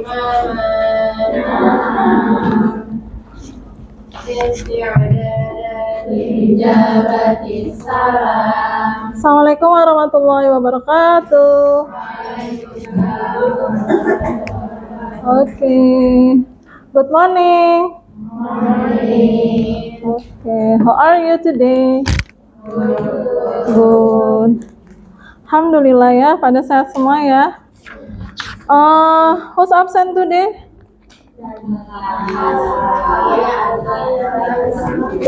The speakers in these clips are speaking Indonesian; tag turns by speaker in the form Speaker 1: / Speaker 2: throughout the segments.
Speaker 1: Assalamualaikum warahmatullahi wabarakatuh. Okay. Good morning. Okay. How are you today? Good. Alhamdulillah ya, pada sehat semua ya. Who's absent today?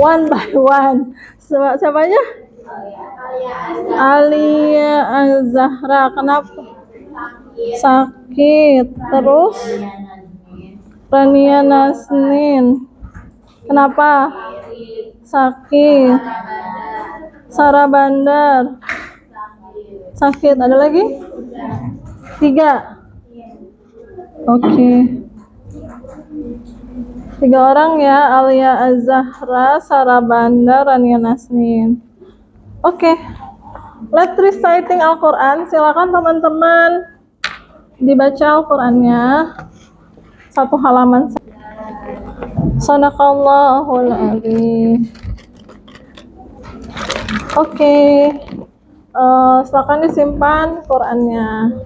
Speaker 1: One by one. Siapanya? Alia Azahra. Kenapa? Sakit. Terus? Rania Nasnin. Kenapa? Sakit. Sarah Bandar. Sakit. Ada lagi? 3. Oke. 3 orang ya, Alia Azahra, Sarah Bandar, Rania Nasnin. Oke. Let's reciting Al-Quran. Silakan teman-teman dibaca Al-Qurannya. 1 halaman. Sadaqallahul adzim. Oke. Silakan disimpan Qurannya.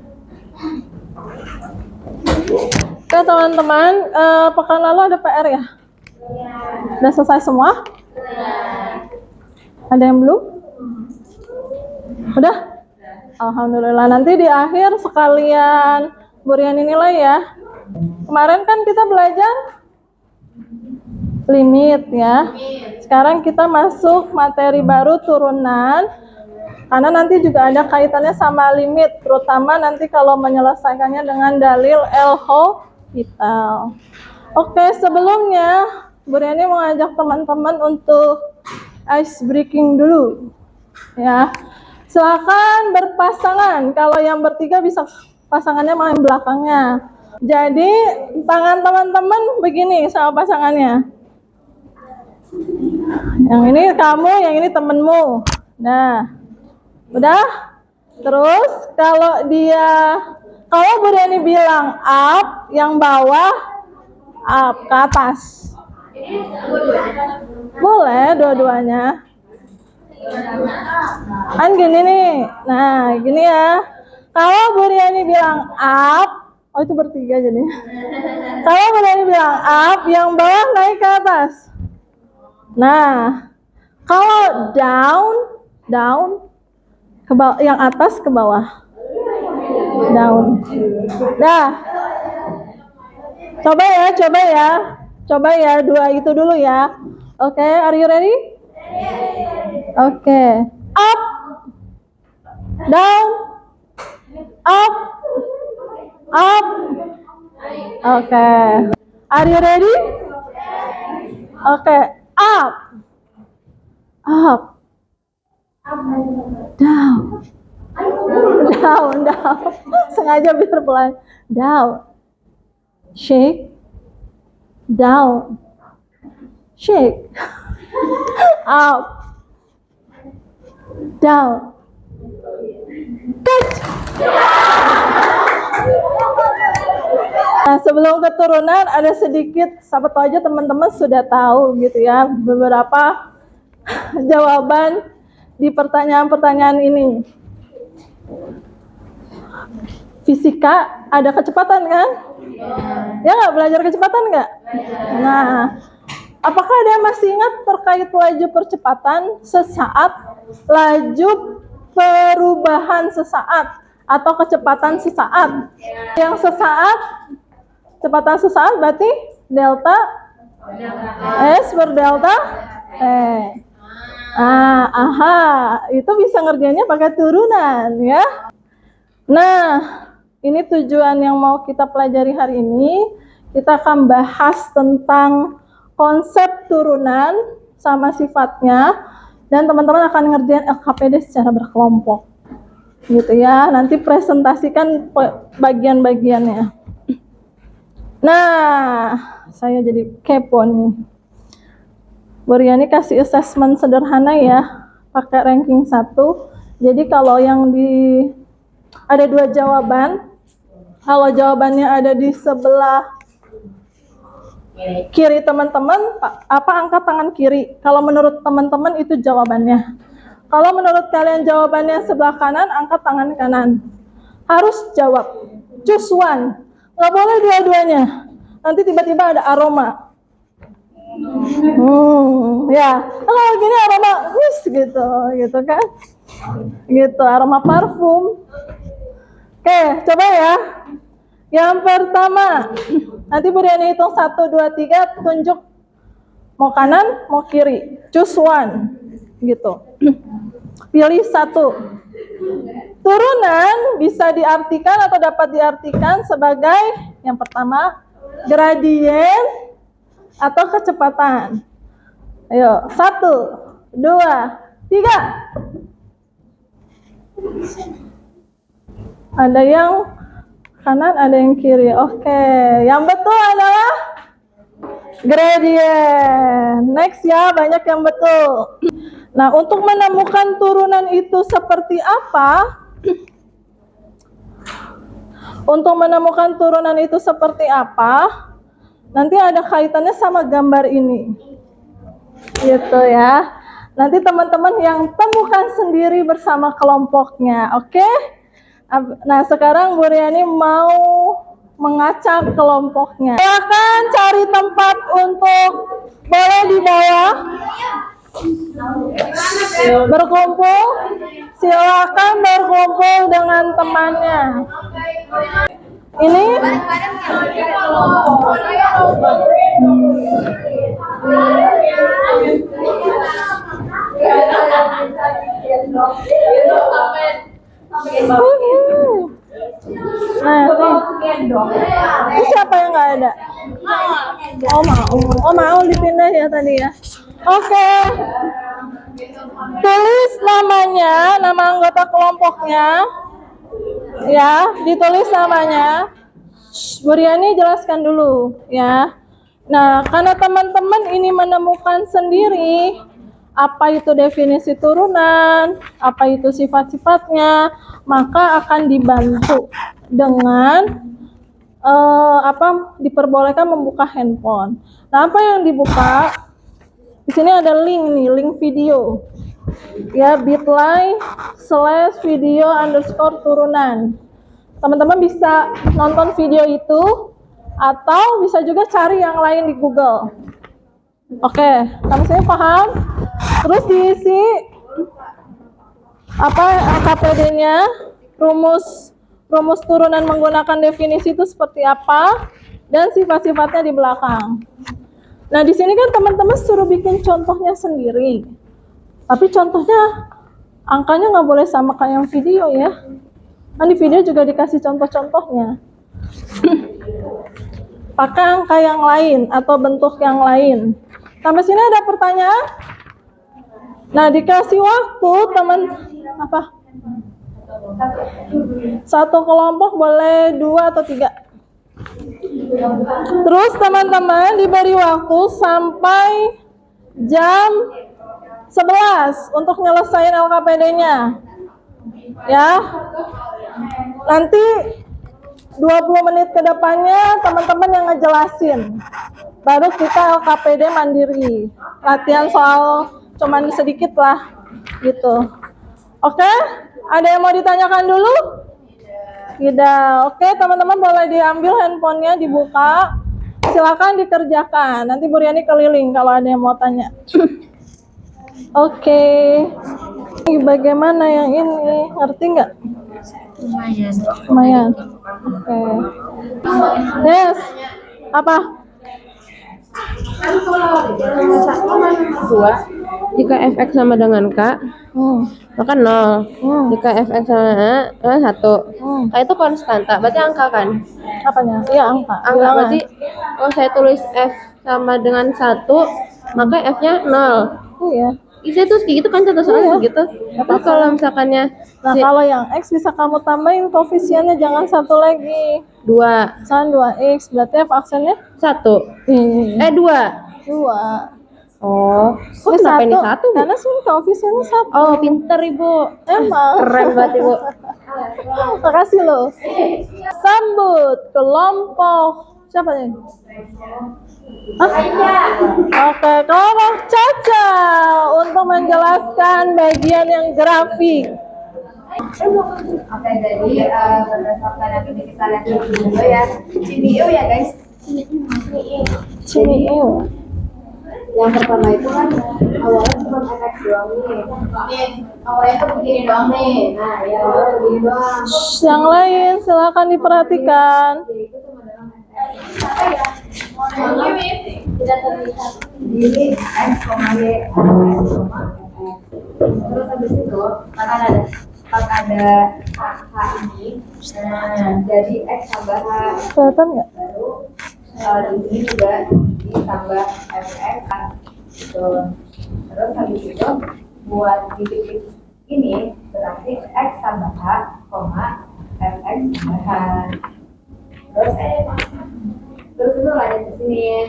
Speaker 1: Oke teman-teman, pekan lalu ada PR ya? Udah selesai semua? Ada yang belum? Udah? Alhamdulillah. Nanti di akhir sekalian berian nilai ya. Kemarin kan kita belajar limit ya. Sekarang kita masuk materi baru turunan. Karena nanti juga ada kaitannya sama limit, terutama nanti kalau menyelesaikannya dengan dalil el-hospital. Oke, sebelumnya Bu Riani mengajak teman-teman untuk ice breaking dulu. Ya, silakan berpasangan. Kalau yang bertiga bisa pasangannya main belakangnya. Jadi tangan teman-teman begini sama pasangannya. Yang ini kamu, yang ini temenmu. Nah. Udah? Terus kalau Bu Riani bilang up, yang bawah up ke atas. Boleh dua-duanya. Kan gini nih. Nah, gini ya. Kalau Bu Riani bilang up, oh itu bertiga jadi. Kalau Bu Riani bilang up, yang bawah naik ke atas. Nah, kalau down ke bawah, yang atas ke bawah. Down. Dah. Coba ya 2 itu dulu ya. Oke, are you ready? Oke. Up. Down. Up. Up. Oke. Are you ready? Oke. Up. Up. Down. Sengaja biar pelan. Down. Shake. Down. Shake. Up. Down. Touch. Nah, sebelum keturunan ada sedikit, siapa tahu aja teman-teman sudah tahu gitu ya, beberapa jawaban di pertanyaan-pertanyaan ini. Fisika ada kecepatan kan? Ya nggak, belajar kecepatan nggak? Nah, apakah ada yang masih ingat terkait laju percepatan sesaat, laju perubahan sesaat, atau kecepatan sesaat? Yang sesaat, kecepatan sesaat berarti delta S per delta T. Itu bisa ngerjainnya pakai turunan ya. Nah, ini tujuan yang mau kita pelajari hari ini. Kita akan bahas tentang konsep turunan sama sifatnya, dan teman-teman akan ngerjain LKPD secara berkelompok gitu ya. Nanti presentasikan bagian-bagiannya. Nah, saya jadi kepo nih. Bu Riani kasih assessment sederhana ya, pakai ranking 1. Jadi kalau yang ada 2 jawaban, Kalau jawabannya ada di sebelah kiri teman-teman, apa angkat tangan kiri? Kalau menurut teman-teman itu jawabannya. Kalau menurut kalian jawabannya sebelah kanan, angkat tangan kanan. Harus jawab. Choose one. Nggak boleh dua-duanya. Nanti tiba-tiba ada aroma. Ya. Kalau gini aroma, gitu kan? Gitu, aroma parfum. Oke, coba ya. Yang pertama, nanti Bu Riani hitung 1, 2, 3, tunjuk mau kanan, mau kiri. Choose one, gitu. Pilih satu. Turunan bisa diartikan atau dapat diartikan sebagai yang pertama, gradien atau kecepatan. Ayo, 1, 2, 3. Ada yang kanan, ada yang kiri. Oke, yang betul adalah gradient. Next ya, banyak yang betul. Nah, untuk menemukan turunan itu seperti apa? Untuk menemukan turunan itu seperti apa? Nanti ada kaitannya sama gambar ini. Gitu ya. Nanti teman-teman yang temukan sendiri bersama kelompoknya, oke? Nah, sekarang Bu Riani mau mengacak kelompoknya. Silakan cari tempat untuk boleh di bawah berkumpul. Silakan berkumpul dengan temannya. Ini nah, ini siapa yang nggak ada? Oh mau dipindah ya tadi ya. Oke. Tulis namanya, nama anggota kelompoknya. Ya, ditulis namanya. Bu Riani jelaskan dulu ya. Nah, karena teman-teman ini menemukan sendiri apa itu definisi turunan, apa itu sifat-sifatnya, maka akan dibantu dengan diperbolehkan membuka handphone. Nah, apa yang dibuka? Di sini ada link nih, link video. Ya, bit.ly/video_turunan. Teman-teman bisa nonton video itu atau bisa juga cari yang lain di Google. Oke, saya paham. Terus diisi LKPD-nya, rumus turunan menggunakan definisi itu seperti apa, dan sifat-sifatnya di belakang. Nah, di sini kan teman-teman suruh bikin contohnya sendiri. Tapi contohnya angkanya nggak boleh sama kayak yang video ya. Kan di video juga dikasih contoh-contohnya. Pakai angka yang lain atau bentuk yang lain. Sampai sini ada pertanyaan? Nah, dikasih waktu satu kelompok boleh 2 atau 3. Terus teman-teman diberi waktu sampai jam 11 untuk nyelesain LKPD-nya. Ya. Nanti 20 menit ke depannya teman-teman yang ngejelasin. Baru kita LKPD mandiri. Latihan soal cuman sedikit lah gitu. Oke? Ada yang mau ditanyakan dulu? Tidak. Oke, teman-teman boleh diambil handphonenya, dibuka. Silakan dikerjakan. Nanti Bu Riani keliling kalau ada yang mau tanya. Oke. Bagaimana yang ini? Ngerti nggak? Lumayan. Oke. Yes. Apa?
Speaker 2: Jika fx sama dengan k, maka 0. Jika fx sama 1, k itu konstanta, berarti angka kan?
Speaker 1: Apanya? Iya, angka.
Speaker 2: Angka berarti kalau saya tulis f sama dengan 1, maka f-nya 0.
Speaker 1: Iya.
Speaker 2: Bisa tuh kayak gitu kan contoh soalnya begitu. Terus kalau misalkannya
Speaker 1: kalau yang x bisa kamu tambahin koefisiennya, jangan 1 lagi.
Speaker 2: 2.
Speaker 1: Misalnya 2x, berarti f aksennya
Speaker 2: 1. 2.
Speaker 1: 2.
Speaker 2: Oh,
Speaker 1: Ini
Speaker 2: kenapa ini satu, Bu?
Speaker 1: Karena sini koefisiennya satu.
Speaker 2: Oh, pinter Ibu.
Speaker 1: Emang.
Speaker 2: Keren banget Ibu.
Speaker 1: Makasih loh. Sambut kelompok siapa nih? Oke, kelompok Caca untuk menjelaskan bagian yang grafik.
Speaker 3: Oke, jadi berdasarkan yang ini kita lihat dulu ya. CBU ya guys.
Speaker 1: CBU.
Speaker 3: Yang pertama itu kan awalnya cuma efek doang nih. Awalnya tuh begini doang nih. Nah, ya awalnya begini doang.
Speaker 1: Yang lain silakan diperhatikan.
Speaker 3: Jadi itu cuma dalam efek. Tidak terlihat. Jadi X, Y, X, terus habis itu ada H ini. Nah, jadi X tambah H.
Speaker 1: Kelihatan nggak?
Speaker 3: Baru di sini juga ditambah fx gitu. Terus habis itu buat di titik ini berarti x tambah h, fx tambah h. Terus itu lanjut ke sini.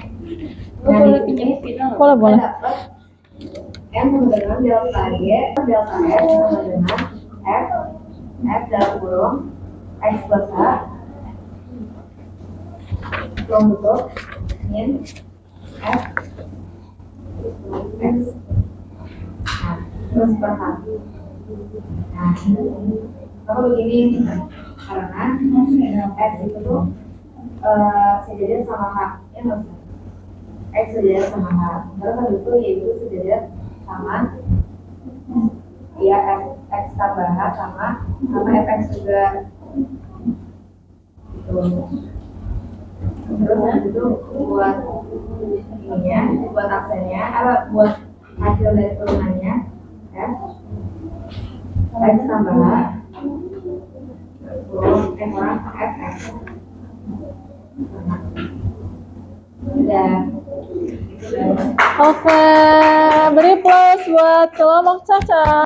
Speaker 3: Nah, di sini
Speaker 1: Boleh.
Speaker 3: dapat m sama dengan delta y, delta f sama dengan f dalam kurung x plus h untuk min f x. Nah, terus per h. Nah, kalau begini karena x itu tuh sejajar sama h, ya nggak usah. X sejajar sama h. Terus habis itu y itu sejajar sama ya x tambah h sama fx juga. Gitu. Terus habis itu buat ininya, buat aksennya, buat hasil dari turunannya, ya, x tambah h, kurang fx. Udah.
Speaker 1: Oke, beri plus buat kelompok Caca.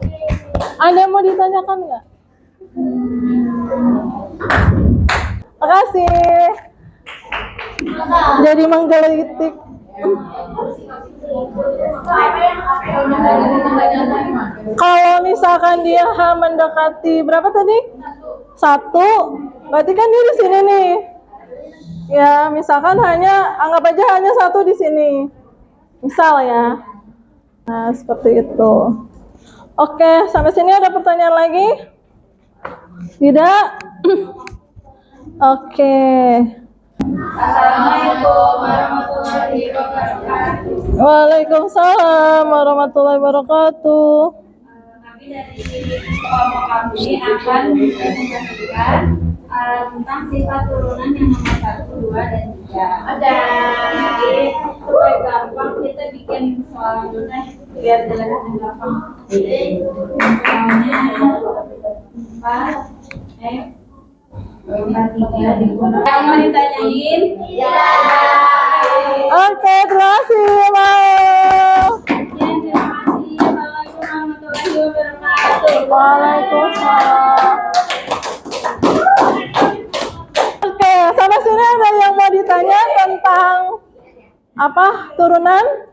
Speaker 1: Ada yang mau ditanyakan nggak? Makasih. Jadi menggelitik. Kalau misalkan dia H mendekati berapa tadi? 1, berarti kan dia di sini nih. Ya, misalkan anggap aja hanya 1 di sini. Misal ya. Nah, seperti itu. Oke, sampai sini ada pertanyaan lagi? Tidak? Oke.
Speaker 3: Assalamualaikum warahmatullahi wabarakatuh.
Speaker 1: Waalaikumsalam warahmatullahi wabarakatuh.
Speaker 3: Kami dari kelompok kami akan mempresentasikan tentang sifat turunan yang nomor 1, 2, dan 3. Jadi supaya gampang kita bikin soal dulu biar jelas dan gampang. Jadi soalnya 4 3 dikurangi. Yang mau ditanyain? Ya.
Speaker 1: Oke, terima kasih, Mau.
Speaker 3: Terima kasih. Assalamualaikum warahmatullahi wabarakatuh.
Speaker 1: Waalaikumsalam. Oke, sampai sini ada yang mau ditanya tentang apa turunan?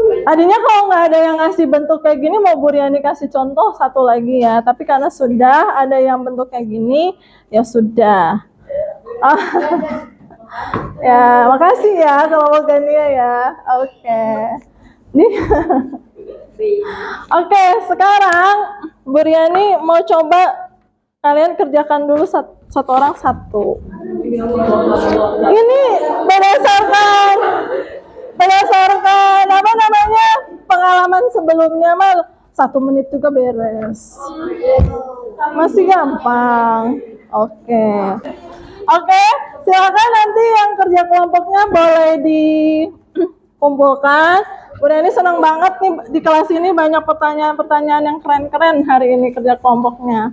Speaker 1: Tadinya kalau nggak ada yang ngasih bentuk kayak gini, mau Bu Riani kasih contoh satu lagi ya. Tapi karena sudah ada yang bentuk kayak gini, ya sudah. Ya, makasih ya kalau mau Gania ya. Oke. Nih. Oke, sekarang Bu Riani mau coba kalian kerjakan dulu satu orang satu. Ini berdasarkan apa namanya pengalaman sebelumnya, mal 1 menit juga beres. Masih gampang. Oke, silakan nanti yang kerja kelompoknya boleh dikumpulkan. Udah, ini senang banget nih di kelas ini banyak pertanyaan-pertanyaan yang keren-keren hari ini kerja kelompoknya.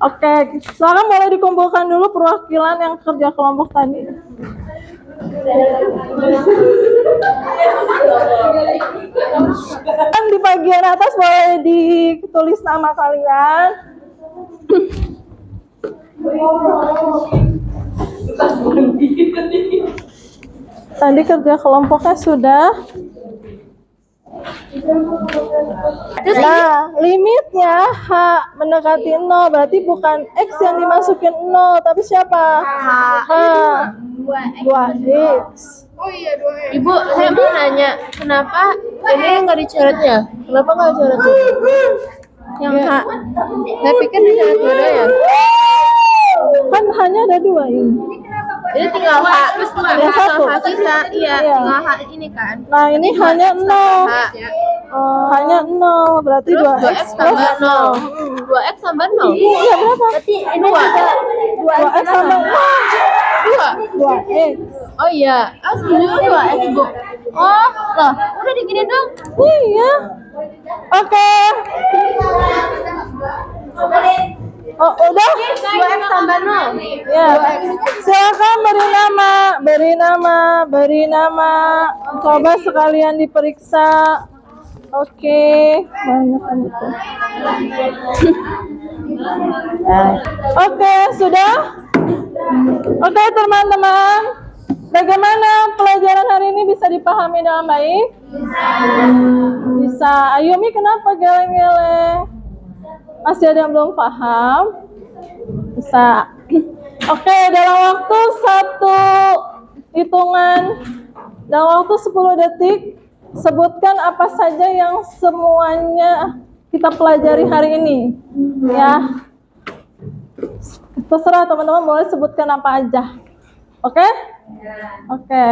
Speaker 1: Oke, silakan boleh dikumpulkan dulu perwakilan yang kerja kelompok tadi. Kan di bagian atas boleh ditulis nama kalian. Tadi kerja kelompoknya sudah. Nah, limitnya H mendekati 0, berarti bukan X yang dimasukin 0, tapi siapa? H. 2X.
Speaker 2: Ibu, saya mau nanya, kenapa ini nggak dicoret ya? Kenapa nggak dicoret dulu? Yang H. Saya pikir dicoret dulu ya.
Speaker 1: Kan hanya ada 2 ini.
Speaker 2: Jadi tinggal H, terus
Speaker 1: Yang satu.
Speaker 2: H sisa, iya,
Speaker 1: Iya.
Speaker 2: tinggal H ini kan.
Speaker 1: Nah, ini hanya 0.
Speaker 2: H.
Speaker 1: Hanya 0, berarti
Speaker 2: Terus
Speaker 1: 2X
Speaker 2: 2x tambah 0. 2x tambah 0.
Speaker 1: Iya, berapa?
Speaker 2: Berarti 2.
Speaker 1: 2X sama
Speaker 2: 2.
Speaker 1: 2X.
Speaker 2: Oh iya, sebenarnya 2x, Bu. Oh, loh, udah digini dong.
Speaker 1: Iya. Oke. Oh, udah?
Speaker 2: 2x tambah 0.
Speaker 1: Ya. Silakan beri nama. Coba sekalian diperiksa. Oke, banyak kan itu. Oke, sudah? Oke, teman-teman. Bagaimana pelajaran hari ini bisa dipahami dengan baik? Bisa. Ayumi, kenapa geleng-geleng? Masih ada yang belum paham? Bisa. Oke, dalam waktu 10 detik, sebutkan apa saja yang semuanya kita pelajari hari ini. Ya. Terserah teman-teman boleh sebutkan apa aja. Oke? Oke.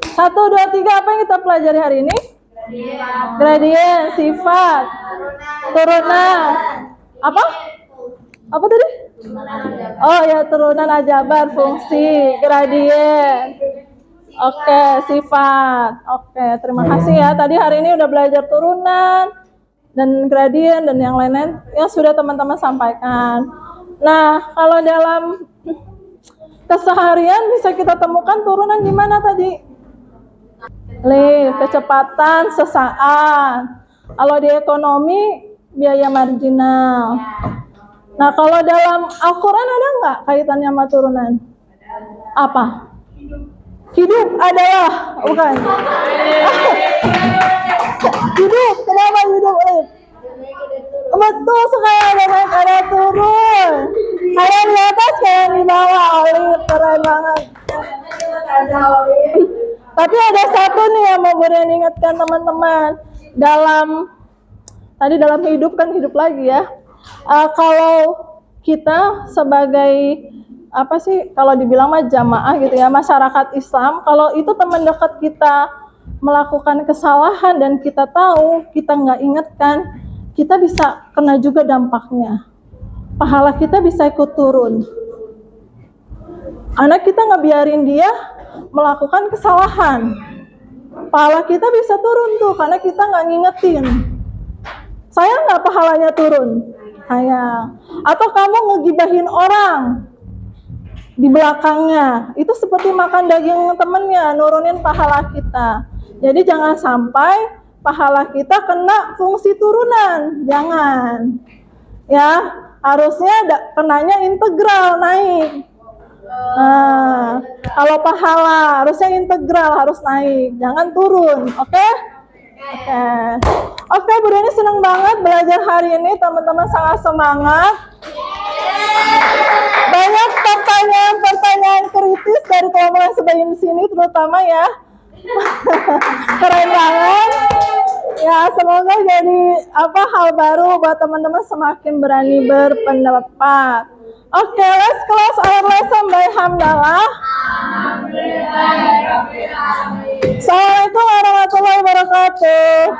Speaker 1: 1, 2, 3, apa yang kita pelajari hari ini? Gradien, sifat, turunan. Apa? Apa tadi? Oh ya, turunan aljabar, fungsi, gradien. Oke, sifat. Oke, terima kasih ya. Tadi hari ini udah belajar turunan dan gradien dan yang lain-lain yang sudah teman-teman sampaikan. Nah, kalau dalam keseharian bisa kita temukan turunan di mana tadi? Kecepatan sesaat. Kalau di ekonomi, biaya marginal. Nah, kalau dalam Al-Quran ada nggak kaitannya sama turunan? Apa? Hidup adalah, bukan? Hidup, kenapa hidup? Betul sekali, ada naik, ada turun. Ada di atas, kayak di bawah. Keren banget. Tapi ada satu nih yang mau Burian ingatkan teman-teman. Tadi dalam hidup kan hidup lagi ya. Kalau kita sebagai kalau dibilang mah jamaah gitu ya, masyarakat Islam, kalau itu teman dekat kita melakukan kesalahan dan kita tahu, kita nggak ingatkan, kita bisa kena juga dampaknya. Pahala kita bisa ikut turun. Karena kita ngebiarin dia melakukan kesalahan. Pahala kita bisa turun tuh, karena kita nggak ngingetin. Sayang nggak pahalanya turun? Sayang. Atau kamu ngegibahin orang di belakangnya, itu seperti makan daging temennya, nurunin pahala kita. Jadi jangan sampai pahala kita kena fungsi turunan, jangan. Ya, harusnya kenanya integral, naik. Nah, kalau pahala harusnya integral, harus naik, jangan turun, oke? Oke, Bu Deni senang banget belajar hari ini, teman-teman sangat semangat. Banyak pertanyaan kritis dari teman-teman sebelum sini terutama ya. Keren banget. Ya, semoga jadi hal baru buat teman-teman semakin berani berpendapat. Oke, let's close our lesson by hamdalah. Assalamualaikum warahmatullahi wabarakatuh.